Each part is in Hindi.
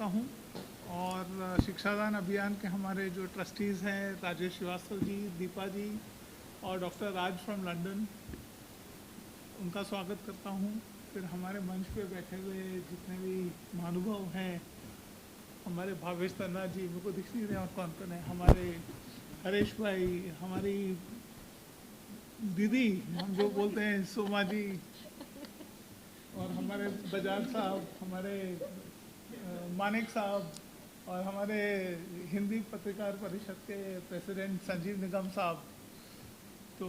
करता हूं और शिक्षादान अभियान के हमारे जो ट्रस्टीज़ हैं राजेश श्रीवास्तव जी, दीपा जी और डॉक्टर राज फ्रॉम लंदन, उनका स्वागत करता हूं। फिर हमारे मंच पे बैठे हुए जितने भी महानुभाव हैं, हमारे भावेश तन्ना जी, मेरे को दिख नहीं रहे और कौन कौन है, हमारे हरेश भाई, हमारी दीदी हम जो बोलते हैं सोमा जी, और हमारे बजाज साहब, हमारे मानिक साहब और हमारे हिंदी पत्रकार परिषद के प्रेसिडेंट संजीव निगम साहब। तो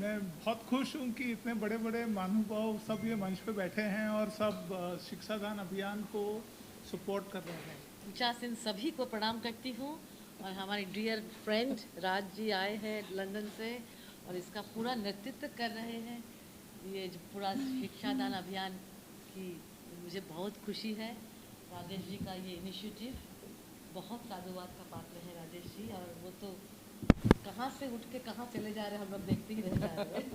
मैं बहुत खुश हूँ कि इतने बड़े बड़े महानुभाव सब ये मंच पे बैठे हैं और सब शिक्षादान अभियान को सपोर्ट कर रहे हैं। उचास इन सभी को प्रणाम करती हूँ और हमारे डियर फ्रेंड राज जी आए हैं लंदन से और इसका पूरा नेतृत्व कर रहे हैं। ये जो पूरा शिक्षादान अभियान की मुझे बहुत खुशी है। राजेश जी का ये इनिशिएटिव बहुत साधुवाद का पात्र है राजेश जी, और वो तो कहाँ से उठ के कहाँ चले जा रहे हैं हम लोग देखते ही रह जा रहे हैं।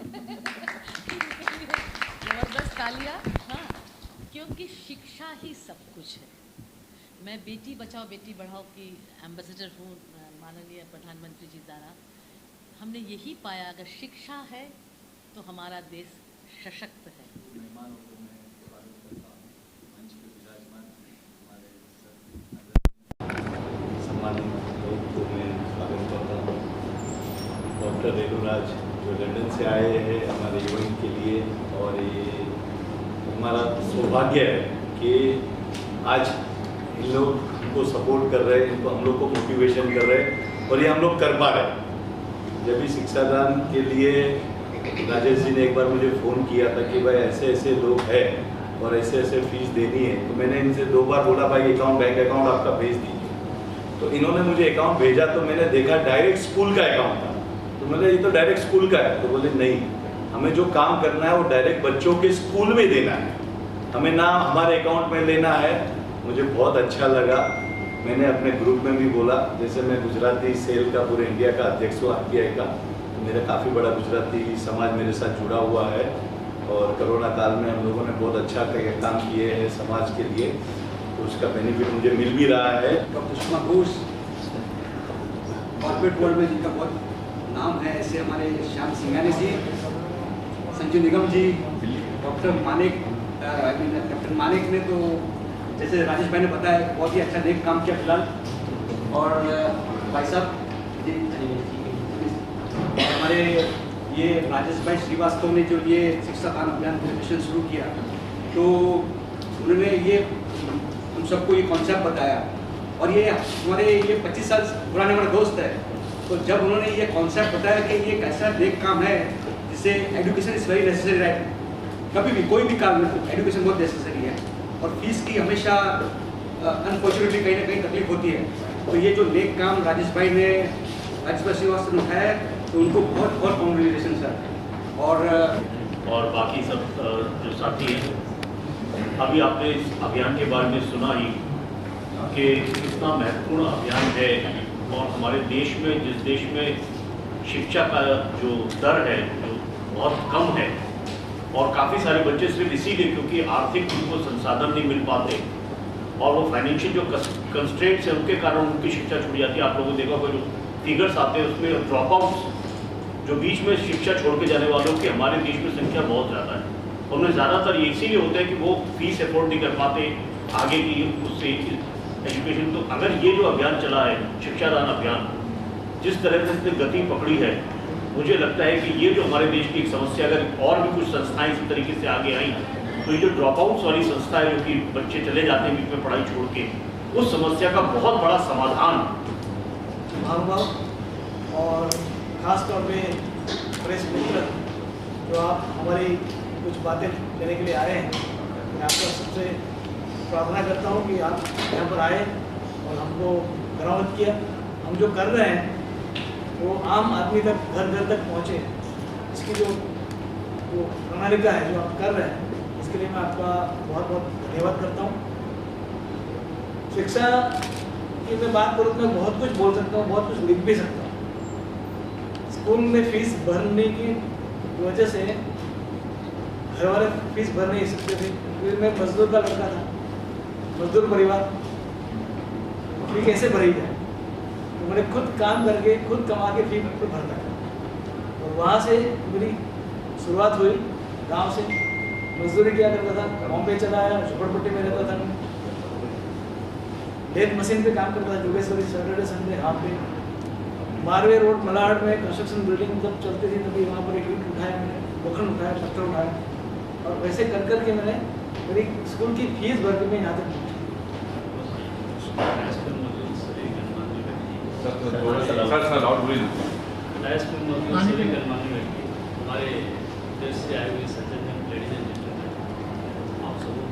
जबरदस्त तालियां। हाँ, क्योंकि शिक्षा ही सब कुछ है। मैं बेटी बचाओ बेटी बढ़ाओ की एम्बेसडर हूँ माननीय प्रधानमंत्री जी द्वारा। हमने यही पाया, अगर शिक्षा है तो हमारा देश सशक्त है। डॉक्टर रेणुराज जो लंदन से आए हैं हमारे यूएन के लिए, और ये हमारा सौभाग्य है कि आज इन लोग हमको सपोर्ट कर रहे हैं, इनको हम लोग को मोटिवेशन कर रहे हैं और ये हम लोग कर पा रहे हैं। जब भी शिक्षादान के लिए राजेश जी ने एक बार मुझे फ़ोन किया था कि भाई ऐसे ऐसे लोग हैं और ऐसे ऐसे फीस देनी है, तो मैंने इनसे 2 बार बोला भाई अकाउंट, बैंक अकाउंट आपका भेज दीजिए। तो इन्होंने मुझे अकाउंट भेजा तो मैंने देखा डायरेक्ट स्कूल का अकाउंट था। तो मैंने ये तो डायरेक्ट स्कूल का है। तो बोले नहीं, हमें जो काम करना है वो डायरेक्ट बच्चों के स्कूल में देना है, हमें ना हमारे अकाउंट में लेना है। मुझे बहुत अच्छा लगा। मैंने अपने ग्रुप में भी बोला, जैसे मैं गुजराती सेल का पूरे इंडिया का अध्यक्ष हूँ आरटीआई का, तो मेरा काफ़ी बड़ा गुजराती समाज मेरे साथ जुड़ा हुआ है और कोरोना काल में हम लोगों ने बहुत अच्छा काम किए हैं समाज के लिए, तो उसका बेनिफिट मुझे मिल भी रहा है। Doctor Sushma Ghosh corporate world में जिनका बहुत नाम है, ऐसे हमारे श्याम सिंघानी जी, संजीव निगम जी, डॉक्टर मानिक, कैप्टन मानिक ने तो जैसे राजेश भाई ने बताया बहुत ही अच्छा नेक काम किया फिलहाल, और भाई साहब जी हमारे ये राजेश भाई श्रीवास्तव ने जो ये शिक्षादान अभियान मिशन शुरू किया, तो उन्होंने ये हम सबको ये कॉन्सेप्ट बताया, और ये हमारे ये 25 साल पुराने हमारे दोस्त है। तो जब उन्होंने ये कॉन्सेप्ट बताया कि ये एक ऐसा नेक काम है जिससे education is very necessary, right, कभी भी कोई भी काम में एजुकेशन बहुत नेसेसरी है, और फीस की हमेशा अनफॉर्चुनेटली कहीं ना कहीं तकलीफ होती है। तो ये जो नेक काम राजेश भाई ने, राजेश भाई श्रीवास्तव ने उठाया, तो उनको बहुत बहुत कॉन्ग्रेचुलेशन सर। और बाकी सब जो साथी हैं, अभी आपने इस अभियान के बारे में सुना ही कि कितना महत्वपूर्ण अभियान है, और हमारे देश में, जिस देश में शिक्षा का जो दर है जो बहुत कम है, और काफ़ी सारे बच्चे सिर्फ इसीलिए क्योंकि आर्थिक उनको संसाधन नहीं मिल पाते और वो फाइनेंशियल जो कंस्ट्रेंट्स हैं उनके कारण उनकी शिक्षा छूट जाती है। आप लोगों ने देखा होगा जो फिगर्स आते हैं उसमें ड्रॉप आउट्स, जो बीच में शिक्षा छोड़ के जाने वालों की हमारे देश में संख्या बहुत ज़्यादा है। उनमें ज़्यादातर ये इसीलिए होता है कि वो फीस अफोर्ड नहीं कर पाते आगे की उससे एजुकेशन। तो अगर ये जो अभियान चला है शिक्षादान अभियान, जिस तरह से इसने गति पकड़ी है, मुझे लगता है कि ये जो हमारे देश की एक समस्या, अगर और भी कुछ संस्थाएं इसी तरीके से आगे आई तो ये जो ड्रॉप आउट्स वाली संस्था है जो कि बच्चे चले जाते हैं बीच में पढ़ाई छोड़ के, उस समस्या का बहुत बड़ा समाधान। और ख़ास तौर पे प्रेस मित्र जो आप हमारी कुछ बातें लेने के लिए आए हैं, मैं आपको सबसे प्रार्थना करता हूँ कि आप यहाँ पर आए और हमको बरामद किया। हम जो कर रहे हैं वो आम आदमी तक, घर घर तक पहुँचे, इसकी जो प्रणालिका है जो आप कर रहे हैं, इसके लिए मैं आपका बहुत बहुत धन्यवाद करता हूँ। शिक्षा की मैं बात करूँ तो मैं बहुत कुछ बोल सकता हूँ, बहुत कुछ लिख भी सकता हूँ। स्कूल में फीस भरने की वजह से घर वाले फीस भर नहीं सकते थे, क्योंकि मैं मजदूर का लड़का था। मजदूर परिवार, फी कैसे भरी जाए। तो मैंने खुद काम करके खुद कमा के फी को भरता है। और वहाँ से मेरी शुरुआत हुई गांव से। मजदूरी किया करता था, बॉम्बे चला आया, झोपड़पट्टी में रहता था, लेथ मशीन पे काम करता था, Jogeshwari, Saturday Sunday half day. Marve road Malad में कंस्ट्रक्शन बिल्डिंग जब चलती थी तभी वहाँ पर एक ईंट उठाया मैंने, लोखंड उठाया, पत्थर उठाया, और वैसे कर करके मैंने मेरी स्कूल की फीस भर के मैं यहाँ तक पहुँचा। हमारे देश से आए हुए सज्जन लेडीज एंड जेंटलमैन, आप सबों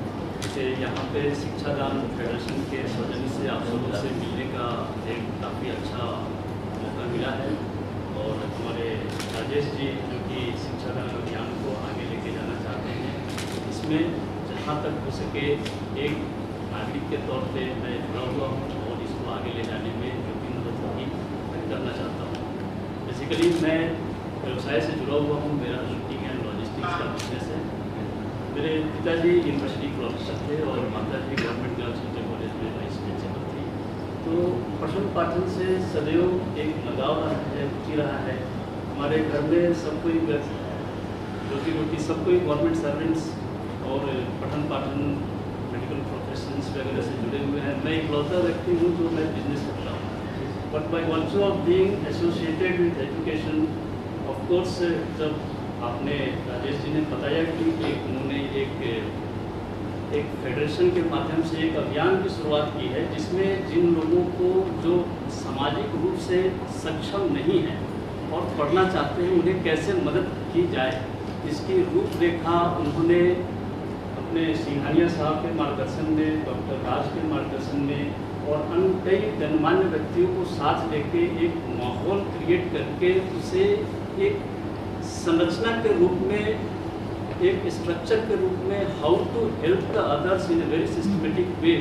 से यहाँ पे शिक्षादान फेडरेशन के सौजन्य से आप सबों से मिलने का एक काफ़ी अच्छा मौका मिला है। और हमारे राजेश जी जो कि शिक्षादान अभियान को आगे लेके जाना चाहते हैं, इसमें जहाँ तक हो सके एक नागरिक के तौर पे मैं जुड़ा हुआ हूँ और इसको आगे ले जाने में जो भी मदद होगी मैं करना चाहता हूँ। बेसिकली मैं व्यवसाय से जुड़ा हुआ हूँ, मेरा शिपिंग एंड लॉजिस्टिक्स का बिजनेस है। मेरे पिताजी यूनिवर्सिटी प्रोफेसर थे और माताजी गवर्नमेंट गर्ल्स इंटर कॉलेज में वाइस प्रिंसिपल थी। तो पठन पाठन से सदैव एक लगाव रहा है, रुचि रहा है। हमारे घर में सब कोई रोटी रोटी सब कोई गवर्नमेंट सर्वेंट्स और पठन पाठन मेडिकल प्रोफेशंस वगैरह से जुड़े हुए हैं। मैं इकलौता व्यक्ति हूँ जो मैं बिजनेस करता हूँ, but by also of being associated with education. Of course जब आपने राजेश जी ने बताया कि उन्होंने एक फेडरेशन के माध्यम से एक अभियान की शुरुआत की है जिसमें जिन लोगों को जो सामाजिक रूप से सक्षम नहीं है और पढ़ना चाहते हैं उन्हें कैसे मदद की जाए, इसकी रूपरेखा उन्होंने अपने सिंघानिया साहब के मार्गदर्शन में, डॉक्टर राज के मार्गदर्शन में और अन्य कई गणमान्य व्यक्तियों को साथ लेके एक माहौल क्रिएट करके उसे एक संरचना के रूप में, एक स्ट्रक्चर के रूप में how to help the others in a very systematic way.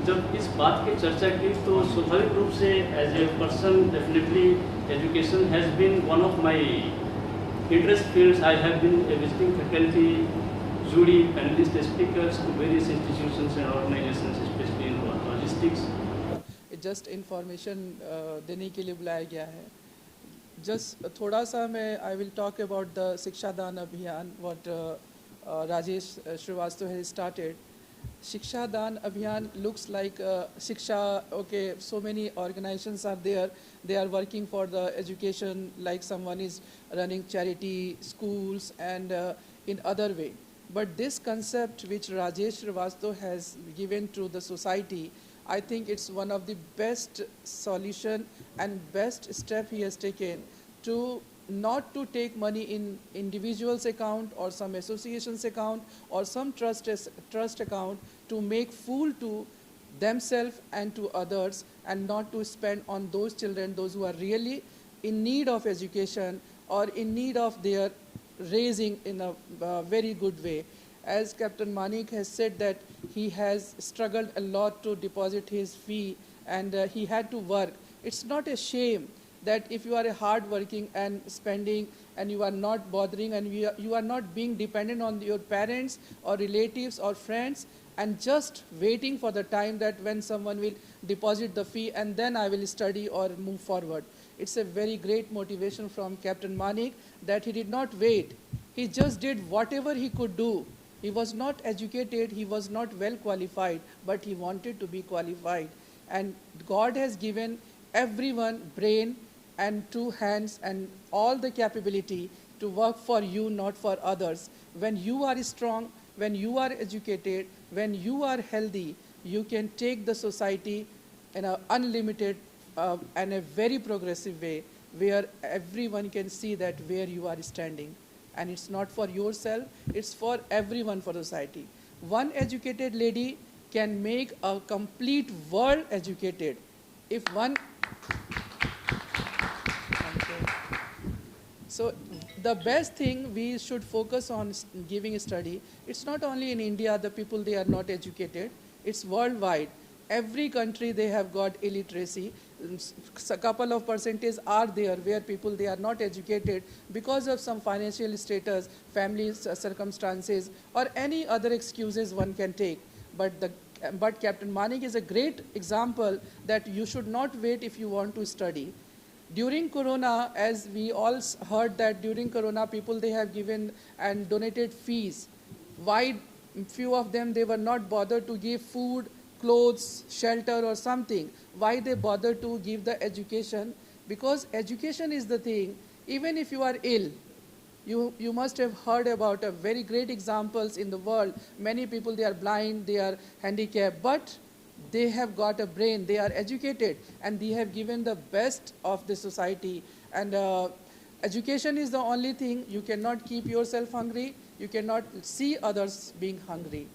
जब इस बात की चर्चा की तो स्वाभाविक रूप से as a person definitely education has been one of my interest fields. I have been a visiting faculty, jury, panelist speakers to various institutions and organisations specially in logistics. Just information देने के लिए बुलाया गया है। जस्ट थोड़ा सा मैं I will talk about the Shikshadan Abhiyan what Rajesh Shrivastava has started. Shikshadan Abhiyan looks like Shiksha, okay, so many organizations are there. They are working for the education, like someone is running charity, schools, and in other way. But this concept which Rajesh Srivastav has given to the society, I think it's one of the best solution and best step he has taken to not to take money in individual's account or some association's account or some trust account to make fool to themselves and to others, and not to spend on those children, those who are really in need of education or in need of their raising in a very good way. As Captain Manik has said that he has struggled a lot to deposit his fee, and he had to work. It's not a shame that if you are a hard working and spending and you are not bothering and you are not being dependent on your parents or relatives or friends and just waiting for the time that when someone will deposit the fee and then I will study or move forward. It's a very great motivation from Captain Manik that he did not wait. He just did whatever he could do. He was not educated, he was not well qualified, but he wanted to be qualified. And God has given everyone brain and two hands and all the capability to work for you, not for others. When you are strong, when you are educated, when you are healthy, you can take the society in an unlimited and a very progressive way where everyone can see that where you are standing. And it's not for yourself, it's for everyone, for society. One educated lady can make a complete world educated. If one... So the best thing we should focus on giving study, it's not only in India, the people, they are not educated, it's worldwide. Every country they have got illiteracy. A couple of percentage are there where people, they are not educated because of some financial status, family circumstances, or any other excuses one can take. But the but Captain Manik is a great example that you should not wait if you want to study. During Corona, as we all heard that during Corona, people, they have given and donated fees. Why few of them, they were not bothered to give food, clothes, shelter or something? Why they bother to give the education? Because education is the thing. Even if you are ill, you must have heard about very great examples in the world. Many people, they are blind, they are handicapped, but they have got a brain, they are educated, and they have given the best of the society. And education is the only thing. You cannot keep yourself hungry. You cannot see others being hungry.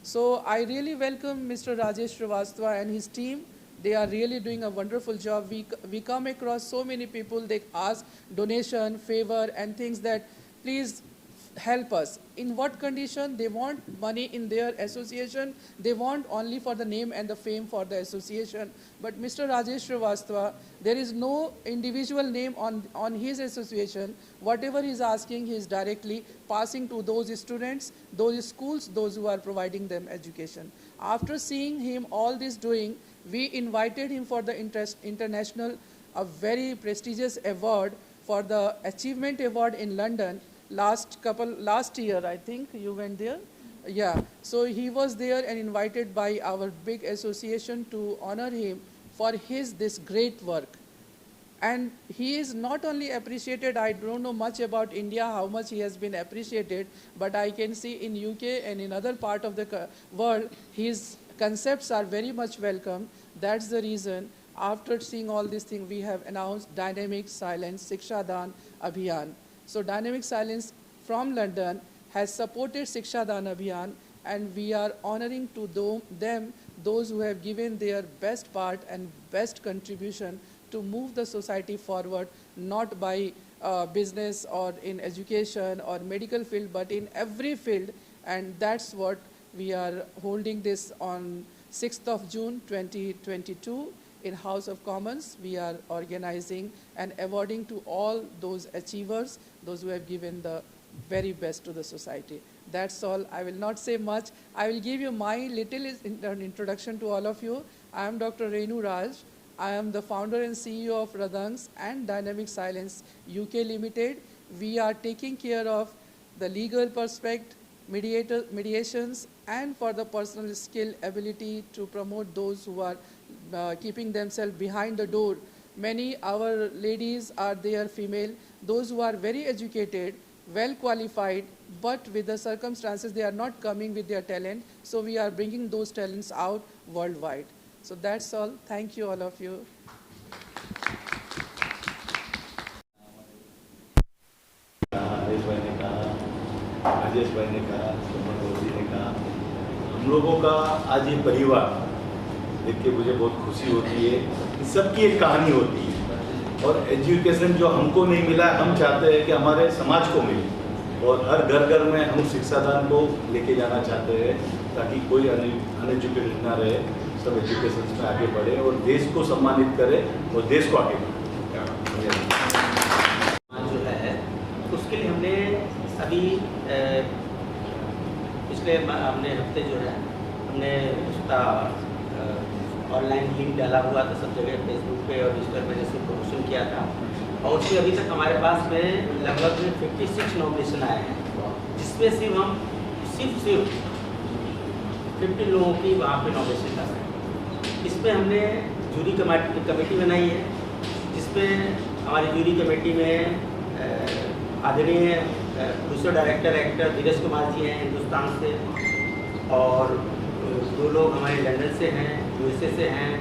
So I really welcome Mr. Rajesh Srivastava and his team. They are really doing a wonderful job. We come across so many people, they ask donation, favor, and things that please help us. In what condition? They want money in their association. They want only for the name and the fame for the association. But Mr. Rajesh Srivastava, there is no individual name on his association. Whatever he is asking, he is directly passing to those students, those schools, those who are providing them education. After seeing him all this doing, we invited him for the international, a very prestigious award for the Achievement Award in London. Last year, I think you went there. Yeah, so he was there and invited by our big association to honor him for this great work. And he is not only appreciated, I don't know much about India, how much he has been appreciated, but I can see in UK and in other part of the world, his concepts are very much welcome. That's the reason, after seeing all these things, we have announced Dynamic Silence Shiksha Daan Abhiyan. So Dynamic Silence from London has supported Shiksha Daan Abhiyan, and we are honoring to them those who have given their best part and best contribution to move the society forward, not by business or in education or medical field, but in every field. And that's what we are holding this on 6th of June 2022 in House of Commons. We are organizing and awarding to all those achievers, those who have given the very best to the society. That's all. I will not say much. I will give you my little introduction to all of you. I am Dr. Renu Raj. I am the founder and CEO of Radhanks and Dynamic Silence UK Limited. We are taking care of the legal perspective, mediations, and for the personal skill ability to promote those who are keeping themselves behind the door. Many our ladies are there, female, those who are very educated, well qualified, but with the circumstances they are not coming with their talent. So we are bringing those talents out worldwide. So that's all. Thank you, all of you. Rajesh भाई ने कहा, सुमन जी ने कहा, हम लोगों का आज ये परिवार देख के मुझे बहुत खुशी होती है। सबकी एक कहानी होती है और एजुकेशन जो हमको नहीं मिला, हम चाहते हैं कि हमारे समाज को मिले और हर घर घर में हम शिक्षा दान को लेके जाना चाहते हैं ताकि कोई अनएजुकेटेड ना रहे, सब एजुकेशन में आगे बढ़े और देश को सम्मानित करे और देश को आगे बढ़े। जो है उसके लिए हमने अभी पिछले हमने हफ्ते जो है हमने उसका ऑनलाइन लिंक डाला हुआ था सब जगह, फेसबुक पे और ट्विटर पे जैसे प्रमोशन किया था और उसमें अभी तक हमारे पास में लगभग 56 नॉमिनेशन आए हैं, जिसमें सिर्फ हम सिर्फ 50 लोगों की वहाँ पे नॉमिनेशन कर रहे हैं। इसमें हमने जूरी कमेटी बनाई है, जिसमें हमारी जूरी कमेटी में आदरणीय दूसरे डायरेक्टर एक्टर धीरज कुमार जी हैं हिंदुस्तान से, और 2 लोग हमारे लंदन से हैं, USA से हैं।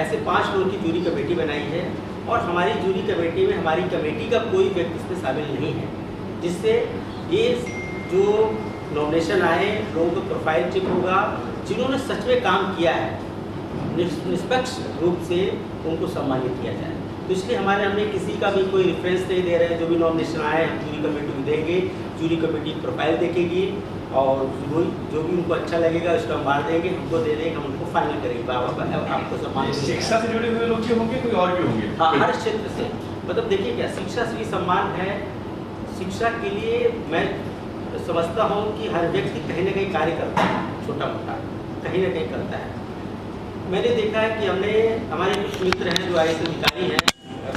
ऐसे 5 लोगों की जूरी कमेटी बनाई है और हमारी जूरी कमेटी में हमारी कमेटी का कोई व्यक्ति इसमें शामिल नहीं है, जिससे ये जो नॉमिनेशन आए लोगों का प्रोफाइल चेक होगा, जिन्होंने सच में काम किया है निष्पक्ष रूप से उनको सम्मानित किया जाए। तो इसलिए हमने किसी का भी कोई रेफरेंस नहीं दे रहे हैं। जो भी नॉमिनेशन आए हम जूरी कमेटी को देंगे, जूरी कमेटी प्रोफाइल देखेगी और जो भी उनको अच्छा लगेगा उसको हम मार देंगे, हमको दे देंगे, हम उनको फाइनल करेंगे। आपको सम्मान शिक्षा से जुड़े हुए लोग होंगे, कोई और भी होंगे? हाँ, हर क्षेत्र से। मतलब देखिए क्या शिक्षा से भी सम्मान है। शिक्षा के लिए मैं समझता हूँ कि हर व्यक्ति कहीं ना कहीं कार्य करता है छोटा मोटा, कहीं ना कहीं करता है। मैंने देखा है कि हमने हमारे कुछ मित्र हैं जो IAS अधिकारी हैं,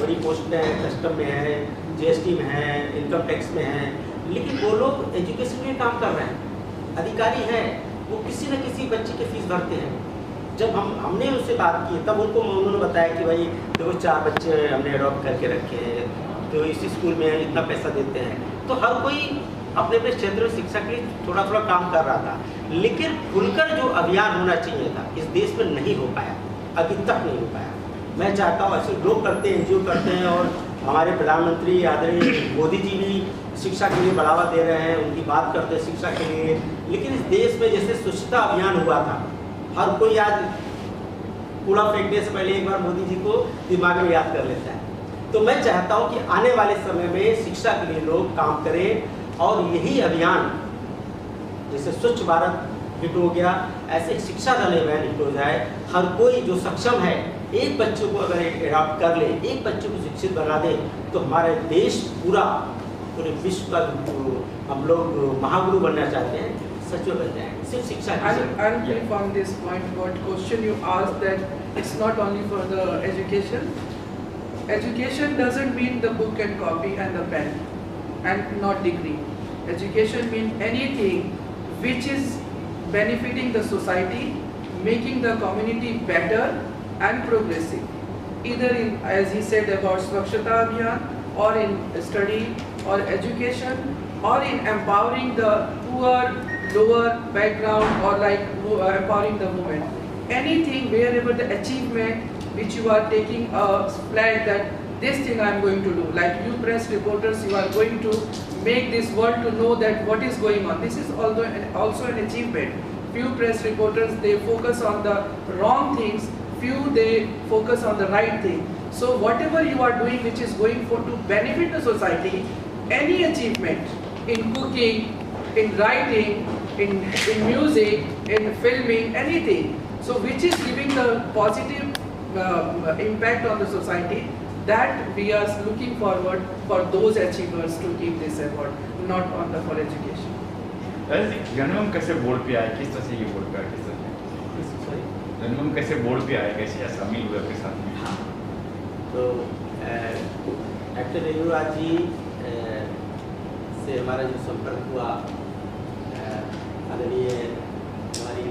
बड़ी पोस्ट में हैं, कस्टम में है, GST में है, इनकम टैक्स में है, लेकिन वो लोग एजुकेशन में काम कर रहे हैं, अधिकारी हैं, वो किसी न किसी बच्चे की फीस भरते हैं। जब हमने उससे बात की तब उन्होंने बताया कि भाई देखो 4 बच्चे हमने अडॉप्ट करके रखे हैं, तो इसी स्कूल में इतना पैसा देते हैं। तो हर कोई अपने अपने क्षेत्र में शिक्षा के लिए थोड़ा थोड़ा काम कर रहा था, लेकिन खुलकर जो अभियान होना चाहिए था इस देश में नहीं हो पाया, अभी तक नहीं हो पाया। मैं चाहता हूँ ऐसे लोग करते हैं, NGO करते हैं, और हमारे प्रधानमंत्री आदरणीय मोदी जी भी शिक्षा के लिए बढ़ावा दे रहे हैं, उनकी बात करते हैं शिक्षा के लिए। लेकिन इस देश में जैसे स्वच्छता अभियान हुआ था, हर कोई आज कूड़ा फेंकने से पहले एक बार मोदी जी को दिमाग में याद कर लेता है। तो मैं चाहता हूँ कि आने वाले समय में शिक्षा के लिए लोग काम करें, और यही अभियान जैसे स्वच्छ भारत हिट हो गया, ऐसे शिक्षा दान अभियान हिट हो जाए। हर कोई जो सक्षम है, एक बच्चे को अगर एडॉप्ट कर ले, एक बच्चे को शिक्षित बना दे, तो हमारे देश पूरे विश्व का हम लोग महागुरु बनना चाहते हैं, सच में बन जाएंगे। सिर्फ शिक्षा And from this point, what question you asked, that it's not only for the education. Education doesn't mean the book and copy and the pen, and not degree. Education means anything which is benefiting the society, making the community better and progressive. Either in, as he said about Swachhata Abhiyan, or in study or education, or in empowering the poor, lower background, or like empowering the women. Anything wherever the achievement which you are taking a flag that this thing I am going to do, like you press reporters, you are going to make this world to know that what is going on. This is also an achievement. Few press reporters, they focus on the wrong things, few they focus on the right thing. So whatever you are doing which is going for to benefit the society, any achievement in cooking, in writing, in music, in filming, anything, so which is giving the positive impact on the society, that we are looking forward for those achievers to give this award, not on the for education. जन्मम कैसे बोर्ड पे आया, किस तरह से ये बोर्ड पे आया, किस तरह से जन्मम कैसे बोर्ड पे आया, कैसे शामिल हुआ आपके साथ में? हाँ, तो एक्टर रेणुराज जी से हमारा जो संपर्क हुआ, आदरणीय हमारी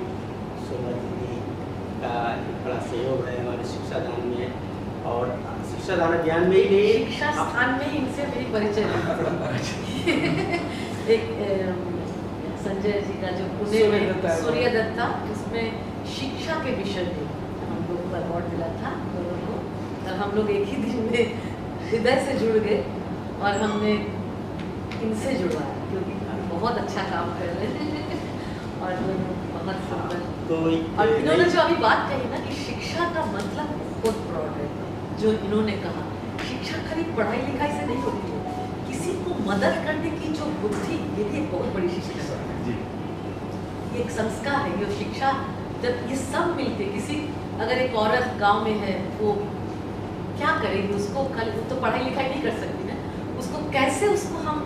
सोमा दीदी का एक बड़ा सहयोग है हमारे शिक्षा दान में, और शिक्षा दान अभियान में ही नहीं, शिक्षा स्थान में ही इनसे मेरी परिचय एक संजय जी का जो पुणे में सूर्य दत्ता, उसमें शिक्षा के विषय में हम लोगों को अवार्ड मिला था दोनों को, और हम लोग एक ही दिन में हृदय से जुड़ गए, और हमने इनसे जुड़वाया क्योंकि बहुत अच्छा काम कर रहे हैं और बहुत सुंदर। तो और इन्होंने जो अभी बात कही ना कि शिक्षा का मतलब बहुत ब्रॉड है, जो इन्होंने कहा शिक्षा खाली पढ़ाई लिखाई से नहीं होती है, किसी को मदद करने की जो बुद्धि, ये भी एक बहुत बड़ी शिक्षा है। ये एक संस्कार है, ये शिक्षा जब ये सब मिलते, किसी अगर एक औरत गांव में है वो क्या करेगी, उसको खाली तो पढ़ाई लिखाई नहीं कर सकती ना, उसको कैसे उसको हम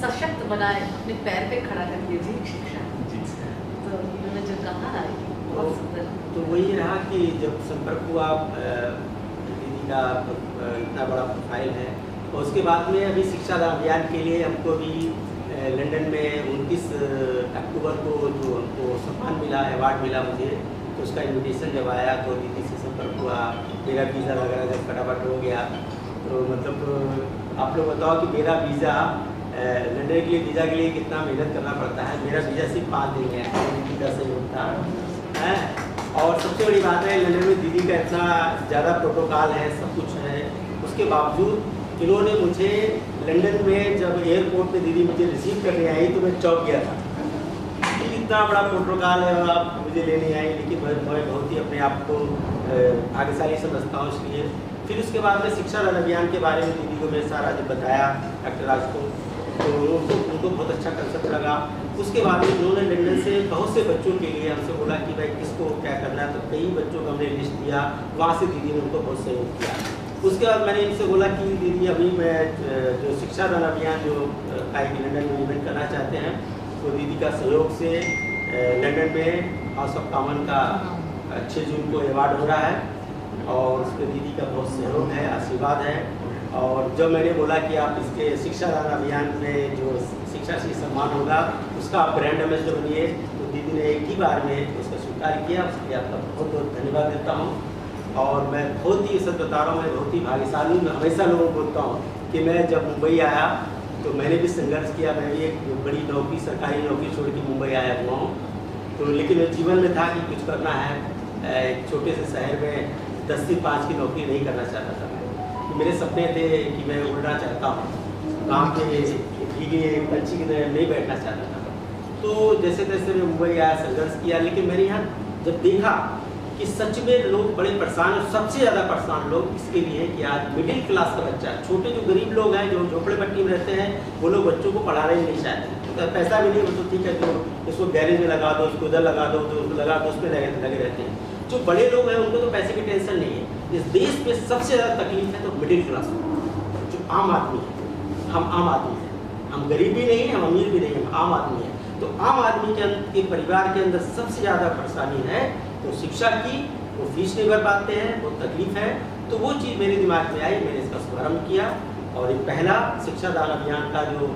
सशक्त बनाए, अपने पैर पे खड़ा करके, जी शिक्षा। तो इन्होंने जो कहा बहुत सुंदर। तो वही रहा कि जब संपर्क हुआ, दीदी का इतना बड़ा प्रोफाइल है, और उसके बाद में अभी शिक्षा अभियान के लिए हमको भी लंदन में 29 अक्टूबर को जो हमको सम्मान मिला, अवार्ड मिला मुझे, तो उसका इन्विटेशन जब आया तो दीदी से संपर्क हुआ, मेरा वीज़ा वगैरह जब फटाफट हो गया, तो मतलब आप लोग बताओ कि मेरा वीज़ा लंदन के लिए, वीज़ा के लिए कितना मेहनत करना पड़ता है। मेरा वीज़ा सिर्फ 5 दिन है, दीदी का सहयोग था है। और सबसे बड़ी बात है, लंदन में दीदी का इतना ज़्यादा प्रोटोकॉल है, सब कुछ है, उसके बावजूद इन्होंने मुझे लंदन में जब एयरपोर्ट पे दीदी मुझे रिसीव करने आई तो मैं चौंक गया था, इतना बड़ा प्रोटोकॉल है और आप मुझे लेने आई, लेकिन मैं बहुत ही अपने आप को भाग्यशाली समझता हूँ। इसलिए फिर उसके बाद में शिक्षा दान अभियान के बारे में दीदी को मैं सारा जब बताया डॉक्टर राज को, तो उनको बहुत अच्छा कंसेप्ट लगा। उसके बाद में उन्होंने लंदन से बहुत से बच्चों के लिए हमसे बोला कि भाई किसको क्या करना है, तो कई बच्चों का हमने लिस्ट दिया, वहाँ से दीदी ने उनको बहुत सहयोग किया। उसके बाद मैंने इनसे बोला कि दीदी अभी मैं जो शिक्षा दान अभियान जो लंदन में इवेंट करना चाहते हैं, तो दीदी का सहयोग से लंदन में हाउस ऑफ कॉमन का 6 जून को अवार्ड हो रहा है और उसमें दीदी का बहुत सहयोग है, आशीर्वाद है। और जब मैंने बोला कि आप इसके शिक्षा दान अभियान में जो शिक्षा श्री सम्मान होगा उसका आप ब्रांड एम्बेसडर बनिए, तो दीदी ने एक ही बार में उसका स्वीकार किया। उसके लिए आपका बहुत बहुत धन्यवाद देता हूँ। और मैं बहुत ही सच बता रहा हूँ, मैं बहुत ही भाग्यशाली हूँ। मैं हमेशा लोगों को बोलता हूँ कि मैं जब मुंबई आया तो मैंने भी संघर्ष किया, मैं भी एक बड़ी नौकरी, सरकारी नौकरी छोड़ के मुंबई आया हुआ हूँ। तो लेकिन मेरे जीवन में था कि कुछ करना है। एक छोटे से शहर में 10 से 5 की नौकरी नहीं करना चाहता था मैं। तो मेरे सपने थे कि मैं उड़ना चाहता हूँ, काम के भीगे पंछी की तरह नहीं बैठना चाहता था। तो जैसे तैसे मैं मुंबई आया, संघर्ष किया। लेकिन मैंने यहाँ जब देखा कि सच में लोग बड़े परेशान हैं, सबसे ज़्यादा परेशान लोग इसके लिए हैं कि आज मिडिल क्लास का बच्चा, छोटे जो गरीब लोग हैं जो झोपड़े पट्टी में रहते हैं, वो लोग बच्चों को पढ़ाना ही नहीं चाहते। तो पैसा भी नहीं, वो तो ठीक है, तो इसको गैरेज में लगा दो, इसको उधर लगा दो, तो उसको लगा दो, उसमें लगे रहते हैं। जो बड़े लोग हैं उनको तो पैसे की टेंशन नहीं है। इस देश में सबसे ज़्यादा तकलीफ है तो मिडिल क्लास में, जो आम आदमी है। हम आम आदमी हैं, हम गरीब भी नहीं हैं, हम अमीर भी नहीं हैं, हम आम आदमी हैं। तो आम आदमी के परिवार के अंदर सबसे ज़्यादा परेशानी है तो शिक्षा की, वो फीस नहीं भर पाते हैं, वो तकलीफ है। तो वो चीज़ मेरे दिमाग में आई, मैंने इसका शुभारम्भ किया। और ये पहला शिक्षा दान अभियान का जो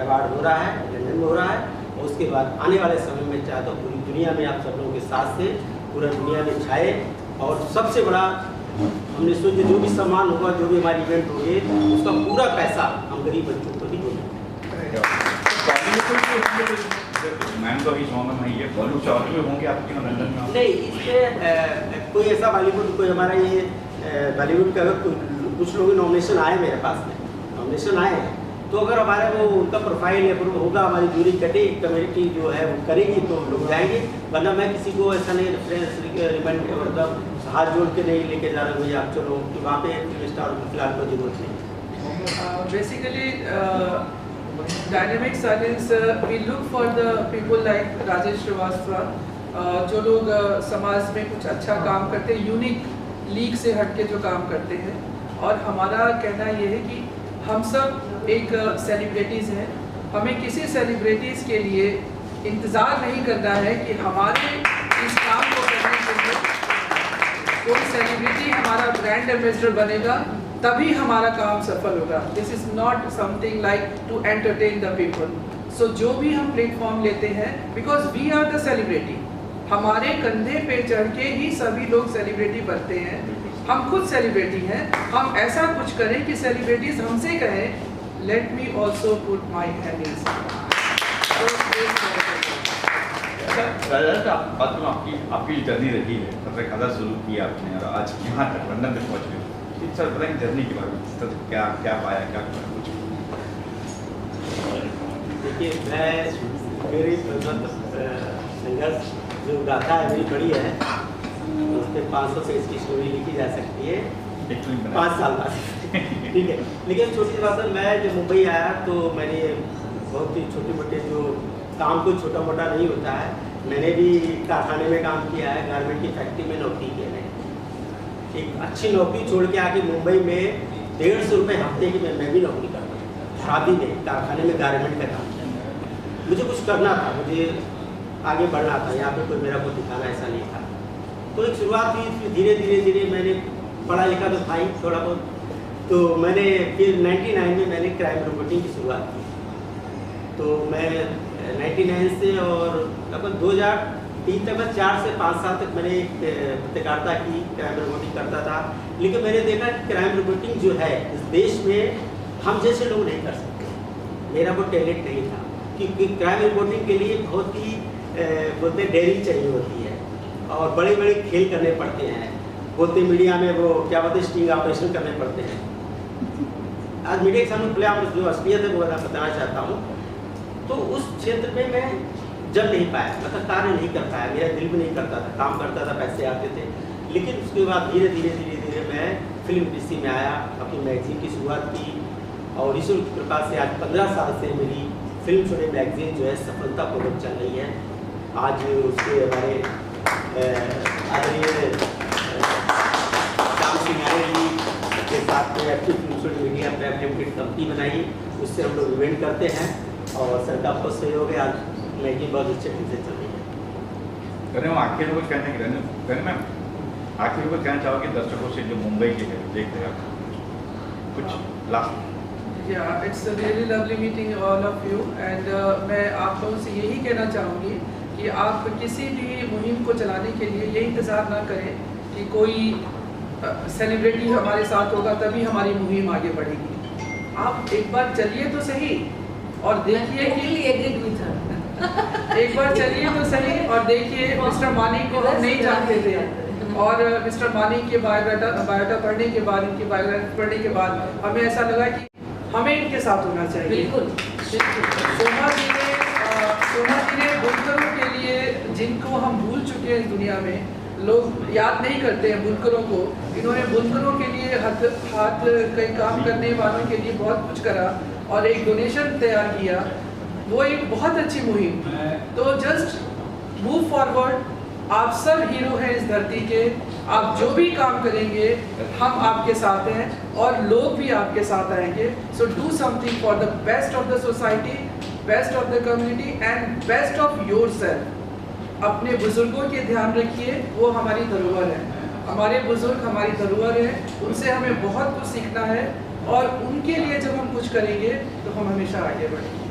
अवार्ड हो रहा है लंदन में हो रहा है, और उसके बाद आने वाले समय में चाहता हूँ पूरी दुनिया में आप सब लोगों के साथ से पूरा दुनिया में छाए। और सबसे बड़ा हमने सोचे जो भी सम्मान होगा, जो भी हमारी इवेंट होगी, उसका पूरा पैसा हम गरीब बच्चों को ही देंगे। मैम को भी चाहूँगा मैं ये बॉलीवुड चाहते हुए होंगे आपके यहाँ लंदन में? नहीं, इसमें कोई ऐसा बॉलीवुड, कोई हमारा ये बॉलीवुड का अगर कुछ लोग नॉमिनेशन आए मेरे पास में, नॉमिनेशन आए हैं, तो अगर हमारे वो उनका प्रोफाइल अप्रूव होगा, हमारी जूरी कमेटी जो है वो करेगी तो लोग जाएंगे। वरना मैं किसी को ऐसा नहीं रेफरेंस रिकमेंड मतलब हाथ जोड़ के नहीं लेके जा रहा हूँ आप चलो कि वहाँ पे फिल्म स्टार को फिलहाल कोई जरूरत नहीं। Basically dynamic silence we look for the people like Rajesh Shrivastava, जो लोग समाज में कुछ अच्छा काम करते हैं, यूनिक लीग से हटके जो काम करते हैं। और हमारा कहना ये है कि हम सब एक सेलिब्रिटीज़ हैं, हमें किसी सेलिब्रिटीज़ के लिए इंतज़ार नहीं करना है कि हमारे इस काम को करने के लिए कोई सेलिब्रिटी हमारा ब्रांड एम्बेसडर बनेगा तभी हमारा काम सफल होगा। This is not something like to entertain the people. So जो भी हम प्लेटफॉर्म लेते हैं, because we are the celebrity, हमारे कंधे पे चढ़ के ही सभी लोग सेलिब्रिटी बनते हैं। हम खुद सेलिब्रिटी हैं, हम ऐसा कुछ करें कि सेलिब्रिटीज़ हमसे कहें let me also put my hand in. आपकी जर्नी रही है, पत्रकारिता शुरू की आपने और आज यहाँ तक लंदन तक पहुँच गए। सर बताएं जर्नी के बारे में, क्या क्या पाया, क्या कुछ? देखिए, मैं मेरी संघर्ष जो गाथा है मेरी बड़ी है, उस पर 500 पेज की स्टोरी लिखी जा सकती है 5 साल बाद। ठीक है, लेकिन छोटी बात है, मैं जब मुंबई आया तो मैंने बहुत ही छोटे मोटे जो काम कोई छोटा मोटा नहीं होता है, मैंने भी कारखाने में काम किया है, गारमेंट की फैक्ट्री में नौकरी की है। एक अच्छी नौकरी छोड़ के आके मुंबई में 150 रुपये हफ्ते की मैं भी नौकरी करता हूँ, शादी में कारखाने में गारमेंट का काम किया। मुझे कुछ करना था, मुझे आगे बढ़ना था, यहाँ पे कोई मेरा को दिखाना ऐसा नहीं था। तो एक शुरुआत हुई, फिर धीरे धीरे धीरे मैंने पढ़ा लिखा तो था ही थोड़ा बहुत, तो मैंने फिर 99 में मैंने क्राइम रिपोर्टिंग की शुरुआत की। तो मैं 99 से और लगभग 2003 तक, मैं 4 से 5 साल तक मैंने पत्रकारिता की, क्राइम रिपोर्टिंग करता था। लेकिन मैंने देखा कि क्राइम रिपोर्टिंग जो है इस देश में हम जैसे लोग नहीं कर सकते, मेरा वो टैलेंट नहीं था। क्योंकि क्राइम रिपोर्टिंग के लिए बहुत ही बोलते डेयरिंग चाहिए होती है और बड़े बड़े खेल करने पड़ते हैं, बोलते मीडिया में वो क्या बोलते स्टिंग ऑपरेशन करने पड़ते हैं। आज मीडिया के सामने खुले आप जो असलियत है वो मैं बताना चाहता हूँ। तो उस क्षेत्र में मैं जब नहीं पाया, मतलब कार्य नहीं कर पाया, मेरा दिल भी नहीं करता था, काम करता था, पैसे आते थे। लेकिन उसके बाद धीरे धीरे मैं फिल्म इंडस्ट्री में आया, अपनी मैगजीन की शुरुआत की और ईश्वर की कृपा से आज 15 साल से मेरी फिल्म छोड़े मैगजीन जो है सफलतापूर्वक चल रही है। आज उसके हमारे आदरणीय श्याम सिंह जी के साथ में active film media private limited company बनाई, उससे हम लोग इवेंट करते हैं और सरकार को सहयोग है। आज मैगजीन बहुत अच्छे ढंग से चल रही है। मैम आखिर में कुछ कहना है मैम, आखिर में कुछ कहना चाहोगे दर्शकों से जो मुंबई के हैं देख रहे हैं कुछ last? Yeah, it's a really lovely meeting all of you and मैं आप लोगों से यही कहना चाहूँगी कि आप किसी भी मुहिम को चलाने के लिए ये इंतज़ार ना करें कि कोई सेलिब्रिटी हमारे साथ होगा तभी हमारी मुहिम आगे बढ़ेगी। आप एक बार चलिए तो सही और देखिए कि एक बार चलिए तो सही और देखिए मिस्टर मानिक को हम नहीं जानते थे और मिस्टर मानिक के बायोडाटा पढ़ने के बाद, इनकी बायोग्राफी पढ़ने के बाद हमें ऐसा लगा कि हमें इनके साथ होना चाहिए। बिल्कुल। सोमा जी ने बुनकरों के लिए, जिनको हम भूल चुके हैं इस दुनिया में, लोग याद नहीं करते हैं बुनकरों को, इन्होंने बुनकरों के लिए हाथ कई काम करने वालों के लिए बहुत कुछ करा और एक डोनेशन तैयार किया। वो एक बहुत अच्छी मुहिम। तो जस्ट मूव फॉरवर्ड। आप सब हीरो हैं इस धरती के। आप जो भी काम करेंगे हम आपके साथ हैं और लोग भी आपके साथ आएंगे। So do something for the best of the society, best of the community and best of yourself. अपने बुजुर्गों के ध्यान रखिए, वो हमारी धरोहर है। हमारे बुजुर्ग हमारी धरोहर है, उनसे हमें बहुत कुछ सीखना है और उनके लिए जब हम कुछ करेंगे तो हम हमेशा आगे बढ़ेंगे।